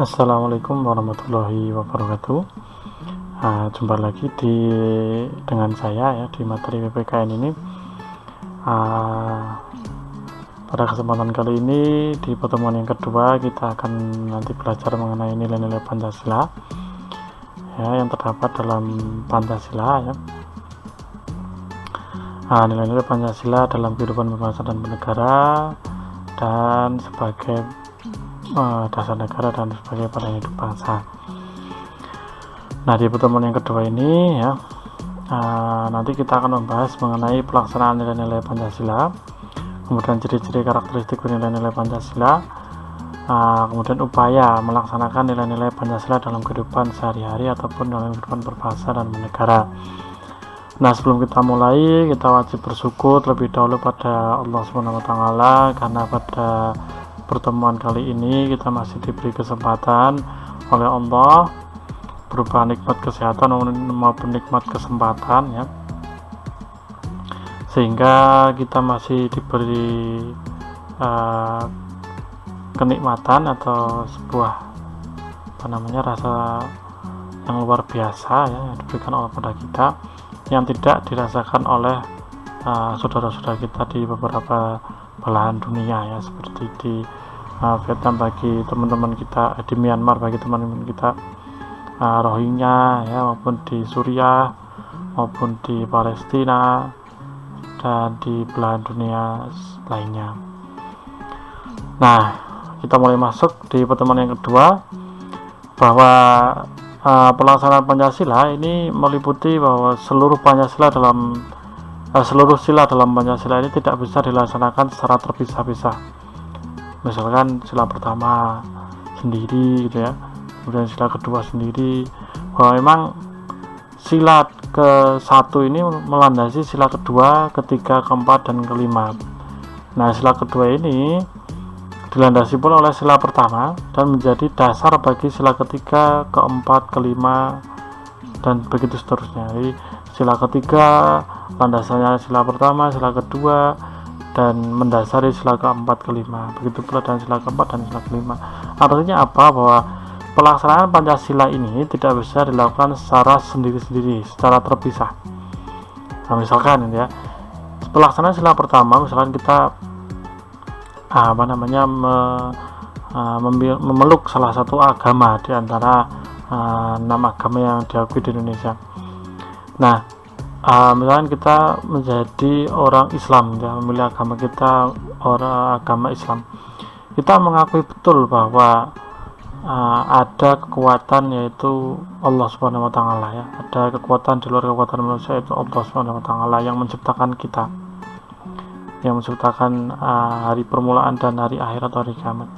Assalamualaikum warahmatullahi wabarakatuh. Jumpa lagi dengan saya ya di materi PPKN ini. Pada kesempatan kali ini di pertemuan yang kedua kita akan nanti belajar mengenai nilai-nilai Pancasila ya, yang terdapat dalam Pancasila ya. Nilai-nilai Pancasila dalam kehidupan berbangsa dan bernegara dan sebagai dasar negara dan sebagai pada hidup bangsa. Nah, di pertemuan yang kedua ini ya, nanti kita akan membahas mengenai pelaksanaan nilai-nilai Pancasila, kemudian ciri-ciri karakteristik nilai-nilai Pancasila, kemudian upaya melaksanakan nilai-nilai Pancasila dalam kehidupan sehari-hari ataupun dalam kehidupan berbangsa dan bernegara. Nah, sebelum kita mulai, kita wajib bersyukur terlebih dahulu pada Allah SWT karena pada pertemuan kali ini kita masih diberi kesempatan oleh Allah berupa nikmat kesehatan maupun nikmat kesempatan ya, sehingga kita masih diberi kenikmatan atau sebuah rasa yang luar biasa ya, yang diberikan oleh pada kita yang tidak dirasakan oleh saudara-saudara kita di beberapa belahan dunia ya, seperti di Vietnam bagi teman-teman kita, di Myanmar bagi teman-teman kita Rohingya ya, maupun di Suriah maupun di Palestina dan di belahan dunia lainnya. Nah, kita mulai masuk di pertemuan yang kedua, bahwa pelaksanaan Pancasila ini meliputi bahwa seluruh sila dalam Pancasila ini tidak bisa dilaksanakan secara terpisah-pisah. Misalkan sila pertama sendiri gitu ya, kemudian sila kedua sendiri, bahwa memang sila ke-1 ini melandasi sila kedua, ketiga, keempat, dan kelima. Nah, sila kedua ini dilandasi pula oleh sila pertama dan menjadi dasar bagi sila ketiga, keempat, kelima, dan begitu seterusnya. Jadi sila ketiga landasannya sila pertama, sila kedua, dan mendasari sila keempat, kelima. Begitu pula dan sila keempat dan sila kelima. Artinya apa? Bahwa pelaksanaan Pancasila ini tidak bisa dilakukan secara sendiri-sendiri, secara terpisah. Nah, misalkan ya, pelaksanaan sila pertama, misalkan kita memeluk salah satu agama di antara 6 agama yang diakui di Indonesia. Nah, misalkan kita menjadi orang Islam ya, memilih agama kita agama Islam, kita mengakui betul bahwa ada kekuatan, yaitu Allah Subhanahu wa Ta'ala ya, ada kekuatan di luar kekuatan manusia, yaitu Allah Subhanahu wa Ta'ala yang menciptakan kita, yang menciptakan hari permulaan dan hari akhir atau hari kiamat.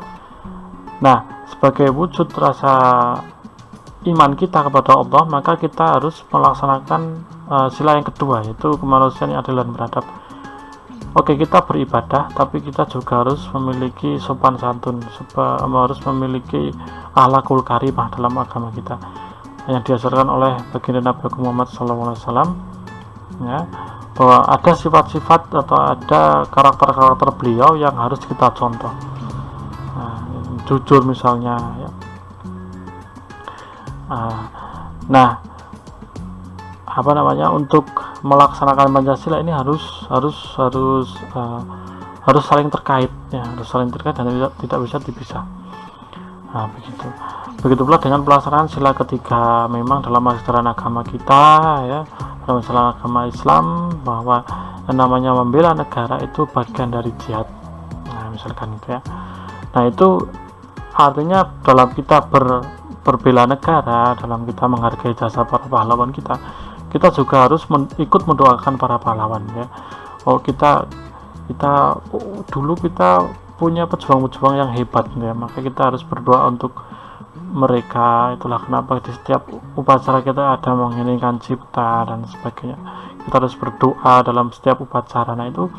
Nah, sebagai wujud rasa iman kita kepada Allah, maka kita harus melaksanakan sila yang kedua, yaitu kemanusiaan yang adil dan beradab. Oke, kita beribadah, tapi kita juga harus memiliki sopan santun, harus memiliki akhlakul karimah dalam agama kita, yang diajarkan oleh baginda Nabi Muhammad SAW ya, bahwa ada sifat-sifat atau ada karakter-karakter beliau yang harus kita contoh. Jujur misalnya ya. Untuk melaksanakan Pancasila ini harus saling terkait ya, harus saling terkait dan tidak bisa dipisah. Begitu pula dengan pelaksanaan sila ketiga. Memang dalam ajaran agama kita ya, dalam ajaran agama Islam, bahwa yang namanya membela negara itu bagian dari jihad. Nah, misalkan itu ya. Nah, itu artinya dalam kita berbela negara, dalam kita menghargai jasa para pahlawan kita juga harus ikut mendoakan para pahlawan ya. Dulu kita punya pejuang-pejuang yang hebat ya, maka kita harus berdoa untuk mereka. Itulah kenapa di setiap upacara kita ada menginginkan cipta dan sebagainya. Kita harus berdoa dalam setiap upacara. Nah, itu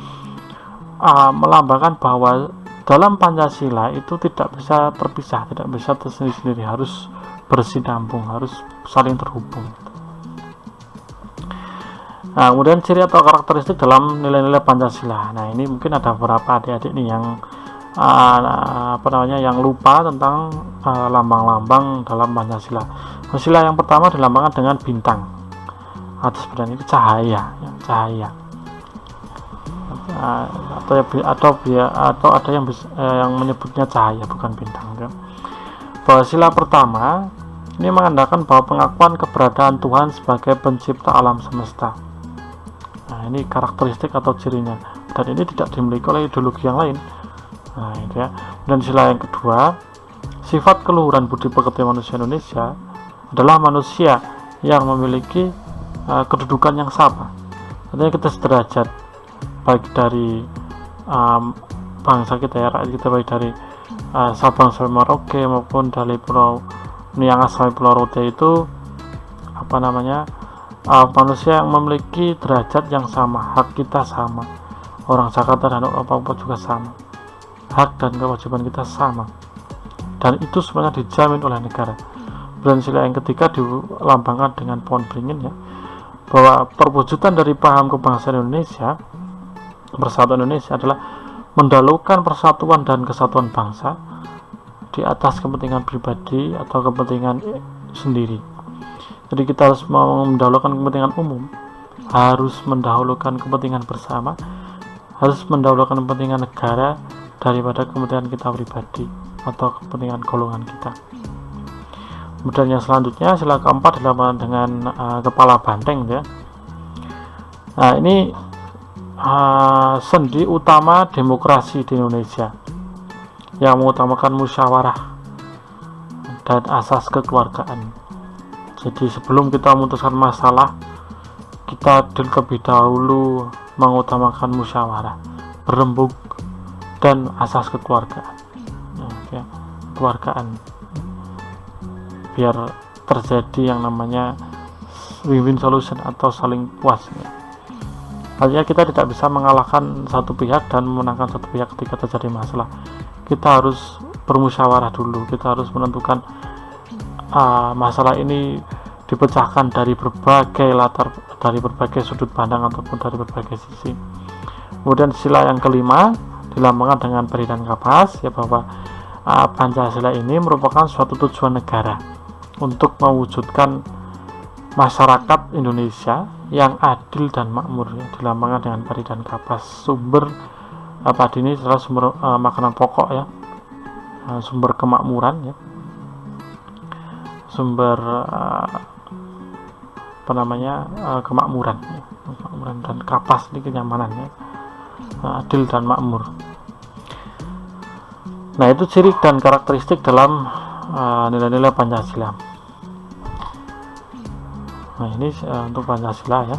melambangkan bahwa dalam Pancasila itu tidak bisa terpisah, tidak bisa tersendiri-sendiri, harus bersinambung, harus saling terhubung. Nah, kemudian ciri atau karakteristik dalam nilai-nilai Pancasila. Nah, ini mungkin ada beberapa adik-adik nih yang yang lupa tentang lambang-lambang dalam Pancasila. Pancasila yang pertama dilambangkan dengan bintang, atau sebenarnya itu cahaya, ya, cahaya. Atau ada yang menyebutnya cahaya, bukan bintang, ya. Bahwa sila pertama ini mengandalkan bahwa pengakuan keberadaan Tuhan sebagai pencipta alam semesta. Nah, ini karakteristik atau cirinya, dan ini tidak dimiliki oleh ideologi yang lain. Nah, itu ya. Dan sila yang kedua, sifat keluhuran budi pekerti manusia Indonesia adalah manusia yang memiliki kedudukan yang sama. Artinya kita sederajat, baik dari bangsa kita ya, rakyat kita, baik dari Sabang sampai Merauke maupun dari Pulau Niangas sampai Pulau Rote, itu manusia yang memiliki derajat yang sama, hak kita sama. Orang Jakarta dan orang Papua juga sama, hak dan kewajiban kita sama, dan itu semuanya dijamin oleh negara. Dan sila yang ketiga dilambangkan dengan pohon beringin, ya, bahwa perwujudan dari paham kebangsaan Indonesia, persatuan Indonesia, adalah mendahulukan persatuan dan kesatuan bangsa di atas kepentingan pribadi atau kepentingan sendiri. Jadi kita harus mendahulukan kepentingan umum, harus mendahulukan kepentingan bersama, harus mendahulukan kepentingan negara daripada kepentingan kita pribadi atau kepentingan golongan kita. Kemudian yang selanjutnya, sila keempat dilambangkan dengan kepala banteng, ya. Nah, ini sendi utama demokrasi di Indonesia yang mengutamakan musyawarah dan asas kekeluargaan. Jadi sebelum kita memutuskan masalah, kita terlebih dahulu mengutamakan musyawarah, berembuk, dan asas kekeluargaan, ya, kekeluargaan, biar terjadi yang namanya win-win solution atau saling puas, ya. Artinya kita tidak bisa mengalahkan satu pihak dan memenangkan satu pihak ketika terjadi masalah. Kita harus bermusyawarah dulu, kita harus menentukan masalah ini dipecahkan dari berbagai latar, dari berbagai sudut pandang ataupun dari berbagai sisi. Kemudian sila yang kelima dilambangkan dengan peri dan kapas, ya, bahwa Pancasila ini merupakan suatu tujuan negara untuk mewujudkan masyarakat Indonesia yang adil dan makmur, ya, dilambangkan dengan peri dan kapas. Sumber padi ini adalah sumber makanan pokok, ya, sumber kemakmuran, ya, sumber kemakmuran, ya, kemakmuran, dan kapas ini kenyamanan, ya, adil dan makmur. Nah, itu ciri dan karakteristik dalam nilai-nilai Pancasila. Nah, ini untuk Pancasila, ya.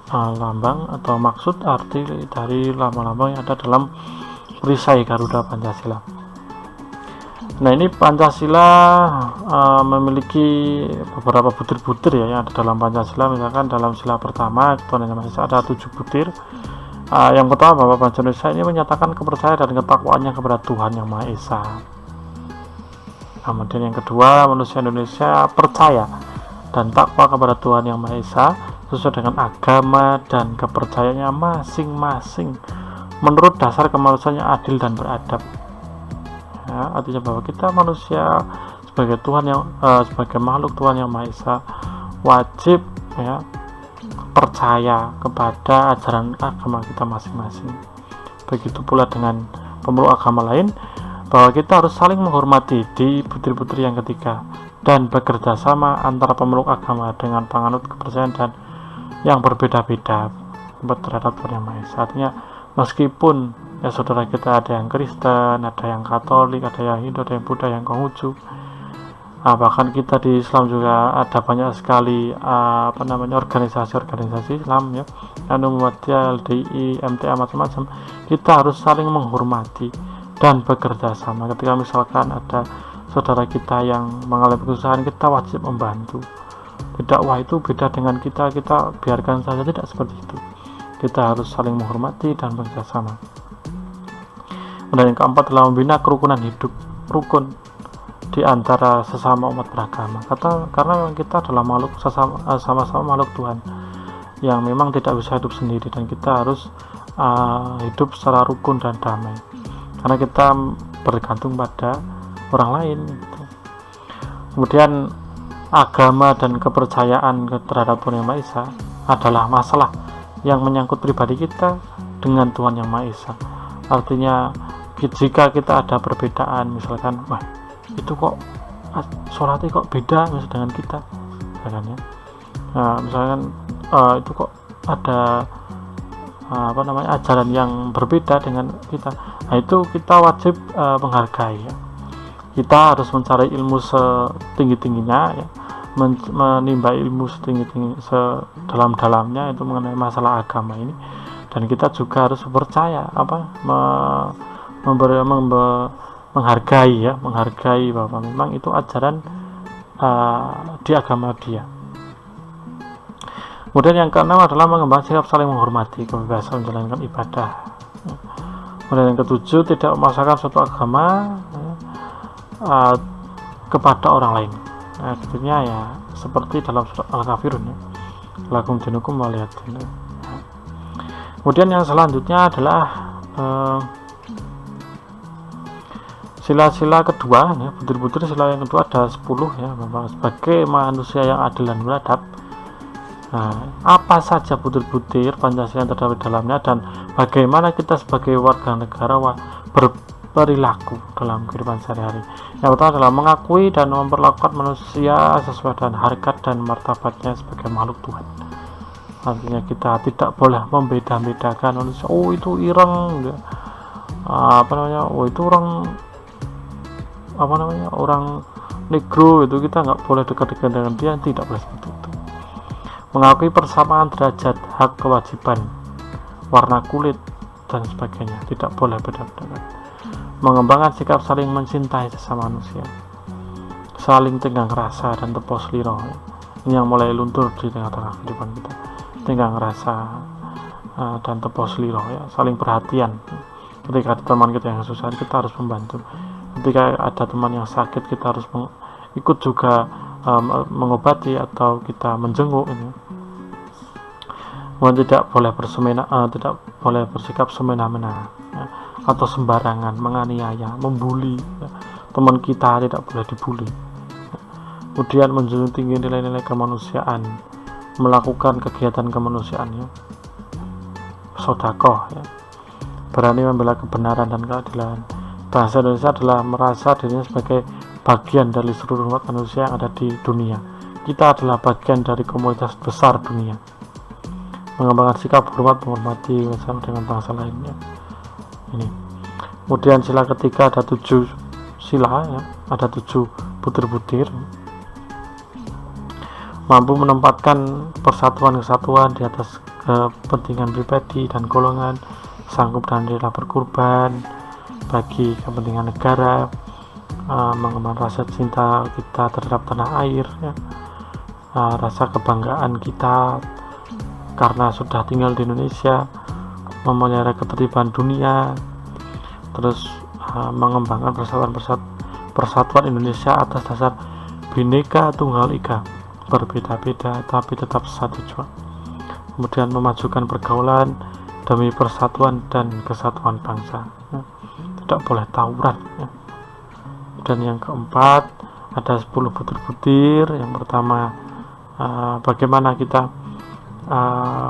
Lambang atau maksud arti dari lambang-lambang yang ada dalam perisai Garuda Pancasila. Nah, ini Pancasila memiliki beberapa butir-butir, ya, yang ada dalam Pancasila. Misalkan dalam sila pertama, ada 7 butir. Yang pertama, bahwa bangsa Indonesia ini menyatakan kepercayaan dan ketakwaannya kepada Tuhan Yang Maha Esa. Kemudian yang kedua, manusia Indonesia percaya dan takwa kepada Tuhan Yang Maha Esa sesuai dengan agama dan kepercayaannya masing-masing menurut dasar kemanusiaan yang adil dan beradab. Ya, artinya bahwa kita manusia sebagai sebagai makhluk Tuhan Yang Maha Esa wajib, ya, percaya kepada ajaran agama kita masing-masing. Begitu pula dengan pemeluk agama lain, bahwa kita harus saling menghormati di butir-butir yang ketiga, dan bekerja sama antara pemeluk agama dengan penganut kepercayaan dan yang berbeda-beda terhadap Tuhan Yang Maha Esa. Artinya meskipun, ya, saudara kita ada yang Kristen, ada yang Katolik, ada yang Hindu, ada yang Buddha, yang Konghucu, bahkan kita di Islam juga ada banyak sekali organisasi-organisasi Islam, ya, Muhammadiyah, LDI, MTA, macam-macam. Kita harus saling menghormati dan bekerja sama. Ketika misalkan ada saudara kita yang mengalami kesusahan, kita wajib membantu. Tidak, wah itu beda dengan kita biarkan saja, tidak seperti itu. Kita harus saling menghormati dan bekerja sama. Dan yang keempat adalah membina kerukunan hidup, rukun. di antara sesama umat beragama, karena memang kita adalah makhluk sama-sama makhluk Tuhan yang memang tidak bisa hidup sendiri, dan kita harus hidup secara rukun dan damai karena kita bergantung pada orang lain gitu. Kemudian agama dan kepercayaan terhadap Tuhan Yang Maha Esa adalah masalah yang menyangkut pribadi kita dengan Tuhan Yang Maha Esa. Artinya jika kita ada perbedaan, misalkan wah itu kok sholatnya kok beda misalnya dengan kita, misalkan ya, misalkan itu kok ada ajaran yang berbeda dengan kita, nah itu kita wajib menghargai ya. Kita harus mencari ilmu setinggi-tingginya ya, menimba ilmu sedalam-dalamnya itu mengenai masalah agama ini, dan kita juga harus percaya menghargai bahwa memang itu ajaran di agama dia. Kemudian yang keenam adalah mengembangkan sikap saling menghormati, kebebasan menjalankan ibadah. Kemudian yang ketujuh, tidak memaksakan suatu agama kepada orang lain. Artinya ya seperti dalam surat Al-Kafirun ya, lakum dinukum waliyadin. Kemudian yang selanjutnya adalah sila-sila kedua ya, butir-butir sila yang kedua ada 10 ya, memang sebagai manusia yang adil dan beradab. Nah, apa saja butir-butir Pancasila yang terdapat dalamnya, dan bagaimana kita sebagai warga negara berperilaku dalam kehidupan sehari-hari. Yang pertama adalah mengakui dan memperlakukan manusia sesuai dengan harkat dan martabatnya sebagai makhluk Tuhan. Artinya kita tidak boleh membeda-bedakan manusia, oh itu ireng, itu orang negro, itu kita nggak boleh dekat-dekat dengan dia, tidak boleh seperti itu. Mengakui persamaan derajat, hak, kewajiban, warna kulit dan sebagainya, tidak boleh beda-bedakan. Mengembangkan sikap saling mencintai sesama manusia, saling tenggang rasa dan tepos liro, ini yang mulai luntur di tengah-tengah kehidupan kita. Tenggang rasa dan tepos liro ya, saling perhatian. Ketika ada teman kita yang susah, kita harus membantu. Ketika ada teman yang sakit, kita harus ikut juga mengobati atau kita menjenguk ini. Tidak boleh tidak boleh bersikap semena-mena ya, atau sembarangan menganiaya, membuli ya. Teman kita tidak boleh dibuli ya. Kemudian menjunjung tinggi nilai-nilai kemanusiaan, melakukan kegiatan kemanusiaan ya, sedekah ya, berani membela kebenaran dan keadilan. Bahasa Indonesia adalah merasa dirinya sebagai bagian dari seluruh umat manusia yang ada di dunia. Kita adalah bagian dari komunitas besar dunia. Mengembangkan sikap hormat menghormati bersama dengan bangsa lainnya. Ini. Kemudian sila ketiga ada 7 sila ya, ada 7 butir-butir. Mampu menempatkan persatuan kesatuan di atas kepentingan pribadi dan golongan, sanggup dan rela berkorban bagi kepentingan negara, mengembangkan rasa cinta kita terhadap tanah air ya, rasa kebanggaan kita karena sudah tinggal di Indonesia, memelihara ketertiban dunia, terus mengembangkan persatuan Indonesia atas dasar Bhinneka Tunggal Ika, berbeda-beda tapi tetap satu jua. Kemudian memajukan pergaulan demi persatuan dan kesatuan bangsa ya. Tidak boleh tawuran ya. Dan yang keempat ada 10 butir-butir. Yang pertama bagaimana kita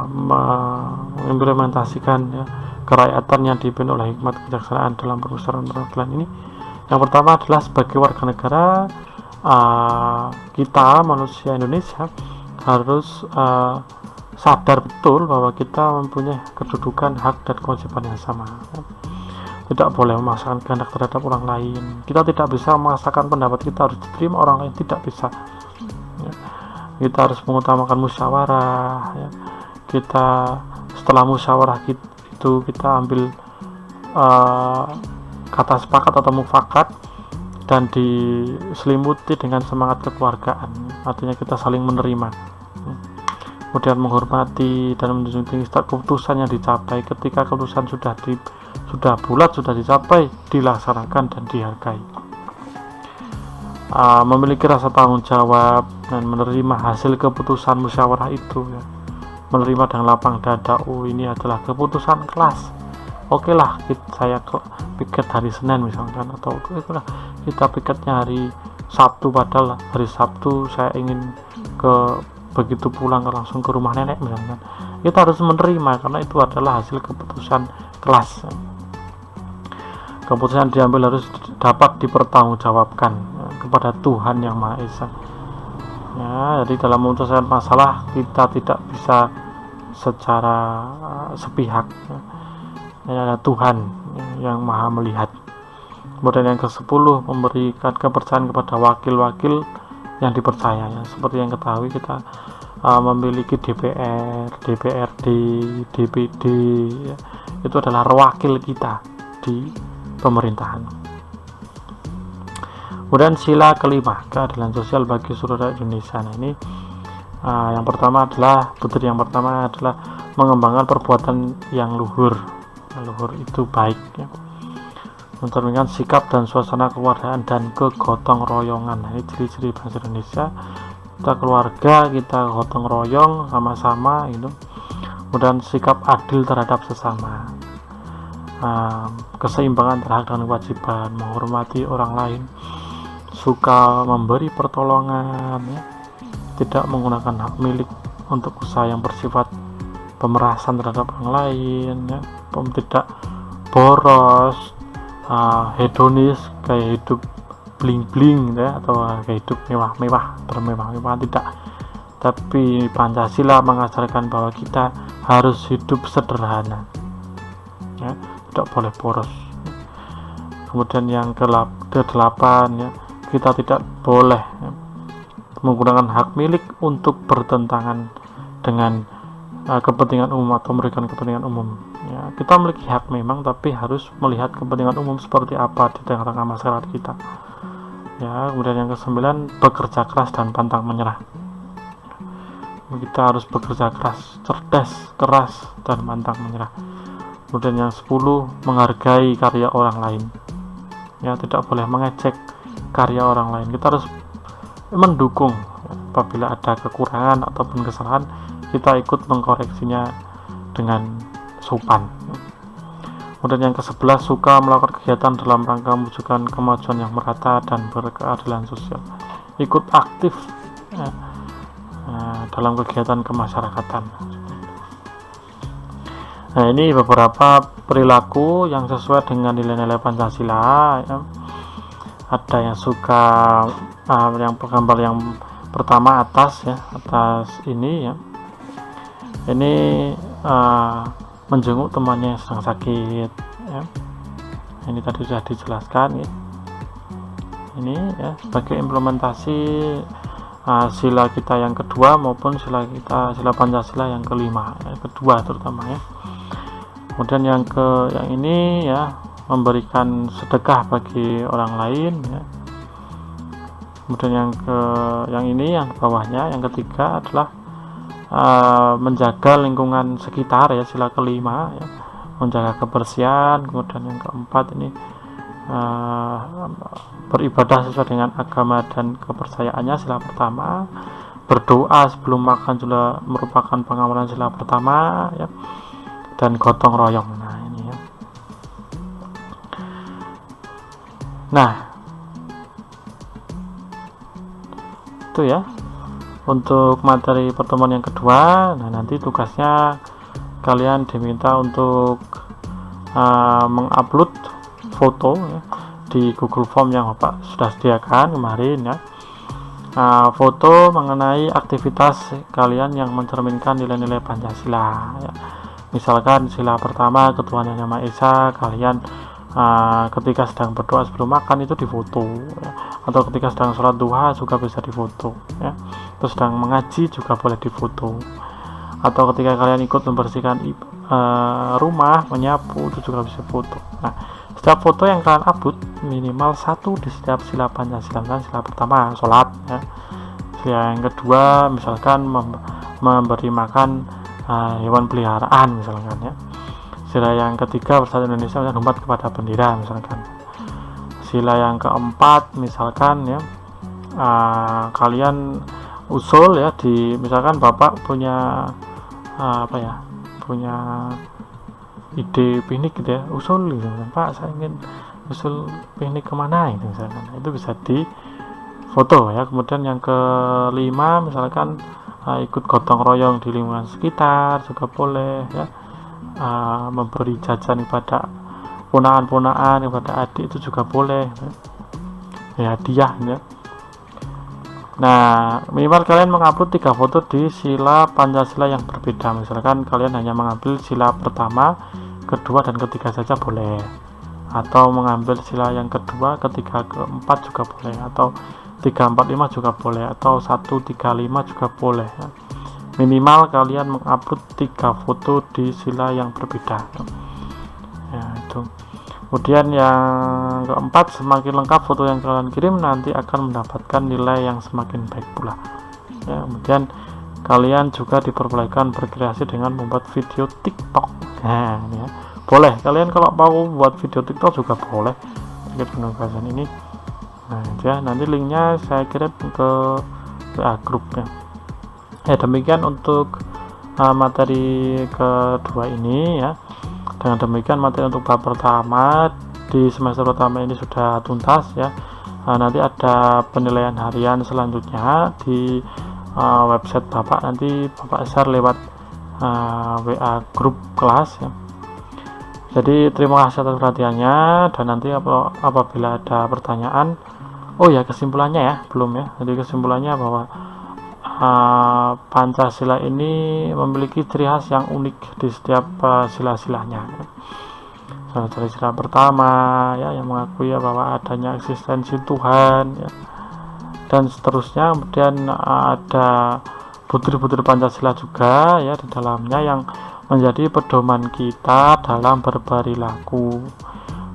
mengimplementasikan ya, kerakyatan yang dipimpin oleh hikmat kejaksanaan dalam permusyawaratan perwakilan ini. Yang pertama adalah sebagai warga negara kita manusia Indonesia harus sadar betul bahwa kita mempunyai kedudukan, hak dan kewajiban yang sama ya. Tidak boleh memaksakan kehendak terhadap orang lain. Kita tidak bisa memaksakan pendapat kita harus diterima orang lain, tidak bisa ya. Kita harus mengutamakan musyawarah ya. Kita setelah musyawarah itu kita ambil kata sepakat atau mufakat dan diselimuti dengan semangat kekeluargaan, artinya kita saling menerima, kemudian menghormati dan menjunjung tinggi keputusan yang dicapai. Ketika keputusan sudah bulat, sudah dicapai, dilaksanakan dan dihargai. memiliki rasa tanggung jawab dan menerima hasil keputusan musyawarah itu ya. Menerima dengan lapang dada, oh ini adalah keputusan kelas, oke lah saya piket hari Senin misalkan, atau kita piketnya hari Sabtu, padahal hari Sabtu saya ingin begitu pulang langsung ke rumah nenek misalkan. Kita harus menerima karena itu adalah hasil keputusan kelas. Keputusan diambil harus dapat dipertanggungjawabkan kepada Tuhan Yang Maha Esa. Ya, jadi dalam memutuskan masalah kita tidak bisa secara sepihak. Ya, ada Tuhan yang Maha melihat. Kemudian yang ke-10, memberikan kepercayaan kepada wakil-wakil yang dipercaya. Ya, seperti yang ketahui kita memiliki DPR, DPRD, DPD, ya, itu adalah wakil kita di pemerintahan. Kemudian sila kelima, keadilan sosial bagi seluruh rakyat Indonesia. Nah, ini yang pertama adalah mengembangkan perbuatan yang luhur. Luhur itu baik, ya. Mencerminkan sikap dan suasana keluargaan dan kegotong royongan. Nah, ini ciri-ciri bangsa Indonesia. Kita keluarga, kita gotong royong sama-sama itu. Kemudian sikap adil terhadap sesama, keseimbangan terhadap dan kewajiban, menghormati orang lain, suka memberi pertolongan, ya. Tidak menggunakan hak milik untuk usaha yang bersifat pemerasan terhadap orang lain, ya. Tidak boros, hedonis, kayak hidup bling-bling, ya, atau kayak hidup mewah-mewah, bermewah-mewah, tidak. Tapi Pancasila mengajarkan bahwa kita harus hidup sederhana, ya, tidak boleh boros. Kemudian yang ke-8, ya, kita tidak boleh, ya, menggunakan hak milik untuk bertentangan dengan kepentingan umum atau memberikan kepentingan umum. Ya, kita memiliki hak memang, tapi harus melihat kepentingan umum seperti apa di tengah-tengah masyarakat kita. Ya, kemudian yang ke-9, bekerja keras dan pantang menyerah. Kita harus bekerja keras, cerdas, keras, dan pantang menyerah. Kemudian yang 10, menghargai karya orang lain. Ya, tidak boleh mengejek karya orang lain. Kita harus mendukung. Apabila ada kekurangan ataupun kesalahan, kita ikut mengkoreksinya dengan sopan. Kemudian yang ke-11, suka melakukan kegiatan dalam rangka mewujudkan kemajuan yang merata dan berkeadilan sosial. Ikut aktif, ya, dalam kegiatan kemasyarakatan. Nah, ini beberapa perilaku yang sesuai dengan nilai-nilai Pancasila, ya. Ada yang suka yang gambar yang pertama atas, ya, atas ini, ya. Ini menjenguk temannya yang sedang sakit, ya. Ini tadi sudah dijelaskan, ya. Ini, ya, sebagai implementasi sila kita yang kedua maupun sila Pancasila yang kelima, ya, kedua terutama, ya. Kemudian yang ini, ya, memberikan sedekah bagi orang lain, ya. Kemudian yang ini yang bawahnya, yang ketiga adalah menjaga lingkungan sekitar, ya, sila kelima, ya, menjaga kebersihan. Kemudian yang keempat ini beribadah sesuai dengan agama dan kepercayaannya, sila pertama. Berdoa sebelum makan juga merupakan pengamalan sila pertama, ya. Dan gotong royong. Nah, ini, ya. Nah, itu, ya, untuk materi pertemuan yang kedua. Nah, nanti tugasnya kalian diminta untuk mengupload foto, ya, di Google Form yang Bapak sudah sediakan kemarin, ya. Foto mengenai aktivitas kalian yang mencerminkan nilai-nilai Pancasila, ya. Misalkan sila pertama Ketuhanan Yang Maha Esa, kalian ketika sedang berdoa sebelum makan itu difoto, ya. Atau ketika sedang sholat duha juga bisa difoto, ya. Terus sedang mengaji juga boleh difoto. Atau ketika kalian ikut membersihkan rumah, menyapu, itu juga bisa foto. Nah, setiap foto yang kalian upload minimal 1 di setiap sila Pancasila. Misalkan sila pertama sholat, ya. Sila yang kedua misalkan memberi makan hewan peliharaan misalkan, ya. Sila yang ketiga bersatu Indonesia dan hormat kepada bendera misalkan. Sila yang keempat misalkan, ya, kalian usul ya, di misalkan bapak punya punya ide piknik gitu ya, usul gitu kan, Pak saya ingin usul piknik kemana itu misalkan, itu bisa di foto ya. Kemudian yang kelima misalkan ikut gotong royong di lingkungan sekitar juga boleh ya, memberi jajan kepada ponaan-ponaan, kepada adik itu juga boleh ya, hadiah ya. Nah, minimal kalian mengupload 3 foto di sila Pancasila yang berbeda. Misalkan kalian hanya mengambil sila pertama, kedua, dan ketiga saja boleh, atau mengambil sila yang kedua, ketiga, keempat juga boleh, atau 3, 4, 5 juga boleh, atau 1, 3, 5 juga boleh. Minimal kalian mengupload 3 foto di sila yang berbeda ya, itu. Kemudian yang keempat, semakin lengkap foto yang kalian kirim, nanti akan mendapatkan nilai yang semakin baik pula ya. Kemudian kalian juga diperbolehkan berkreasi dengan membuat video TikTok. Nah ya, boleh kalian kalau mau buat video TikTok juga boleh terkait penugasan ini. Nah ya, nanti linknya saya kirim ke WA grup ya. Demikian untuk materi kedua ini ya. Dengan demikian materi untuk bab pertama di semester pertama ini sudah tuntas ya. Nanti ada penilaian harian selanjutnya di website Bapak, nanti Bapak share lewat WA grup kelas ya. Jadi terima kasih atas perhatiannya, dan nanti apabila ada pertanyaan, oh ya kesimpulannya ya, belum ya. Jadi kesimpulannya bahwa Pancasila ini memiliki ciri khas yang unik di setiap sila-silanya. Dari sila pertama ya, yang mengakui ya bahwa adanya eksistensi Tuhan ya, dan seterusnya. Kemudian ada butir-butir Pancasila juga ya di dalamnya yang menjadi pedoman kita dalam berperilaku.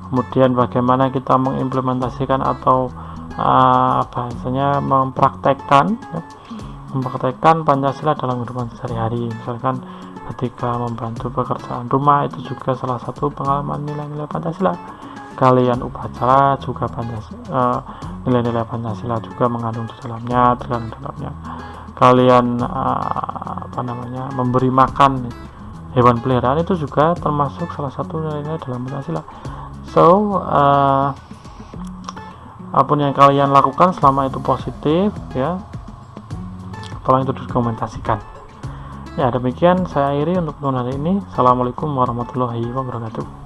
Kemudian bagaimana kita mengimplementasikan atau mempraktekkan Pancasila dalam kehidupan sehari-hari. Misalkan ketika membantu pekerjaan rumah, itu juga salah satu pengalaman nilai-nilai Pancasila. Kalian upacara juga nilai-nilai Pancasila juga mengandung di dalamnya, Kalian memberi makan hewan peliharaan, itu juga termasuk salah satu nilai-nilai dalam Pancasila. So apapun yang kalian lakukan selama itu positif ya, tolong itu dokumentasikan ya. Demikian saya akhiri untuk hari ini. Assalamualaikum warahmatullahi wabarakatuh.